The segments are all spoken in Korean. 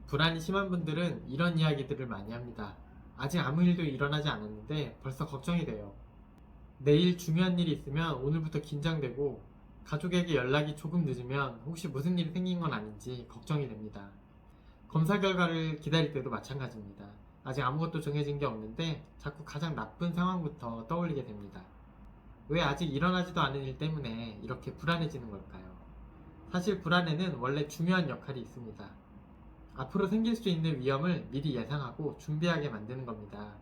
불안이 심한 분들은 이런 이야기들을 많이 합니다. 아직 아무 일도 일어나지 않았는데 벌써 걱정이 돼요. 내일 중요한 일이 있으면 오늘부터 긴장되고, 가족에게 연락이 조금 늦으면 혹시 무슨 일이 생긴 건 아닌지 걱정이 됩니다. 검사 결과를 기다릴 때도 마찬가지입니다. 아직 아무것도 정해진 게 없는데 자꾸 가장 나쁜 상황부터 떠올리게 됩니다. 왜 아직 일어나지도 않은 일 때문에 이렇게 불안해지는 걸까요? 사실 불안에는 원래 중요한 역할이 있습니다. 앞으로 생길 수 있는 위험을 미리 예상하고 준비하게 만드는 겁니다.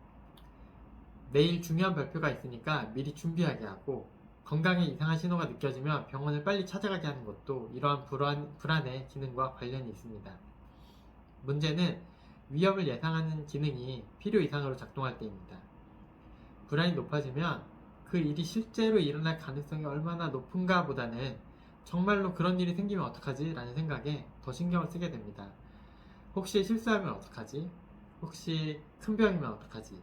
내일 중요한 발표가 있으니까 미리 준비하게 하고, 건강에 이상한 신호가 느껴지면 병원을 빨리 찾아가게 하는 것도 이러한 불안의 기능과 관련이 있습니다. 문제는 위험을 예상하는 기능이 필요 이상으로 작동할 때입니다. 불안이 높아지면 그 일이 실제로 일어날 가능성이 얼마나 높은가 보다는 정말로 그런 일이 생기면 어떡하지? 라는 생각에 더 신경을 쓰게 됩니다. 혹시 실수하면 어떡하지? 혹시 큰 병이면 어떡하지?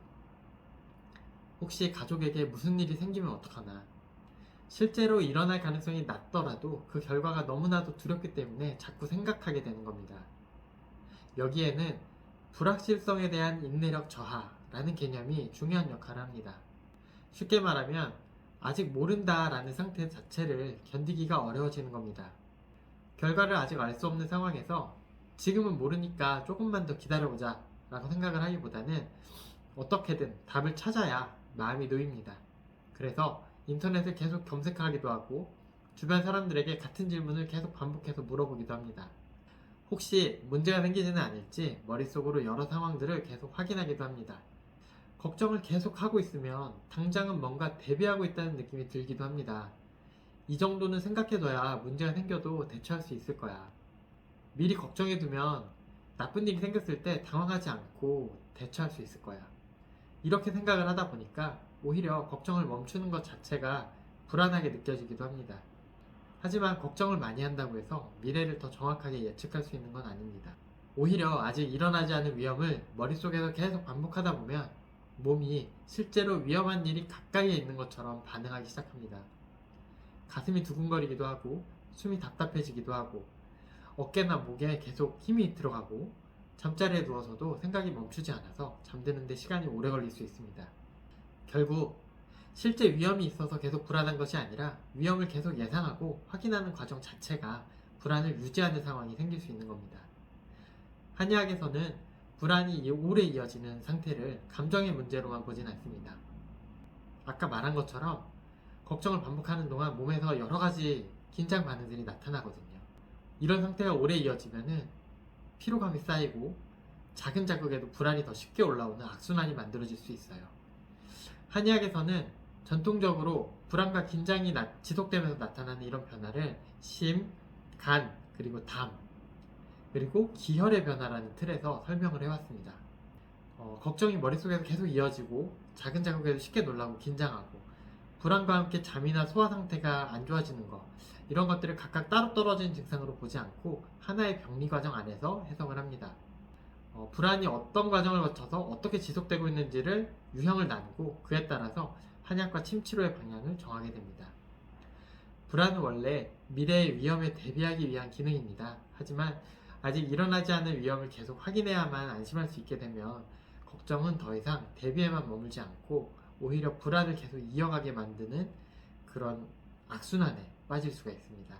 혹시 가족에게 무슨 일이 생기면 어떡하나? 실제로 일어날 가능성이 낮더라도 그 결과가 너무나도 두렵기 때문에 자꾸 생각하게 되는 겁니다. 여기에는 불확실성에 대한 인내력 저하라는 개념이 중요한 역할을 합니다. 쉽게 말하면 아직 모른다라는 상태 자체를 견디기가 어려워지는 겁니다. 결과를 아직 알 수 없는 상황에서 지금은 모르니까 조금만 더 기다려보자 라고 생각을 하기보다는 어떻게든 답을 찾아야 마음이 놓입니다. 그래서 인터넷을 계속 검색하기도 하고, 주변 사람들에게 같은 질문을 계속 반복해서 물어보기도 합니다. 혹시 문제가 생기지는 않을지 머릿속으로 여러 상황들을 계속 확인하기도 합니다. 걱정을 계속 하고 있으면 당장은 뭔가 대비하고 있다는 느낌이 들기도 합니다. 이 정도는 생각해둬야 문제가 생겨도 대처할 수 있을 거야. 미리 걱정해두면 나쁜 일이 생겼을 때 당황하지 않고 대처할 수 있을 거야. 이렇게 생각을 하다 보니까 오히려 걱정을 멈추는 것 자체가 불안하게 느껴지기도 합니다. 하지만 걱정을 많이 한다고 해서 미래를 더 정확하게 예측할 수 있는 건 아닙니다. 오히려 아직 일어나지 않은 위험을 머릿속에서 계속 반복하다 보면 몸이 실제로 위험한 일이 가까이에 있는 것처럼 반응하기 시작합니다. 가슴이 두근거리기도 하고, 숨이 답답해지기도 하고, 어깨나 목에 계속 힘이 들어가고, 잠자리에 누워서도 생각이 멈추지 않아서 잠드는데 시간이 오래 걸릴 수 있습니다. 결국 실제 위험이 있어서 계속 불안한 것이 아니라 위험을 계속 예상하고 확인하는 과정 자체가 불안을 유지하는 상황이 생길 수 있는 겁니다. 한의학에서는 불안이 오래 이어지는 상태를 감정의 문제로만 보진 않습니다. 아까 말한 것처럼 걱정을 반복하는 동안 몸에서 여러 가지 긴장 반응들이 나타나거든요. 이런 상태가 오래 이어지면은 피로감이 쌓이고 작은 자극에도 불안이 더 쉽게 올라오는 악순환이 만들어질 수 있어요. 한의학에서는 전통적으로 불안과 긴장이 지속되면서 나타나는 이런 변화를 심, 간, 그리고 담, 그리고 기혈의 변화라는 틀에서 설명을 해왔습니다. 걱정이 머릿속에서 계속 이어지고 작은 자극에도 쉽게 놀라고 긴장하고, 불안과 함께 잠이나 소화 상태가 안 좋아지는 것, 이런 것들을 각각 따로 떨어진 증상으로 보지 않고 하나의 병리 과정 안에서 해석을 합니다. 불안이 어떤 과정을 거쳐서 어떻게 지속되고 있는지를 유형을 나누고 그에 따라서 한약과 침치료의 방향을 정하게 됩니다. 불안은 원래 미래의 위험에 대비하기 위한 기능입니다. 하지만 아직 일어나지 않은 위험을 계속 확인해야만 안심할 수 있게 되면 걱정은 더 이상 대비에만 머물지 않고 오히려 불안을 계속 이어가게 만드는 그런 악순환에 빠질 수가 있습니다.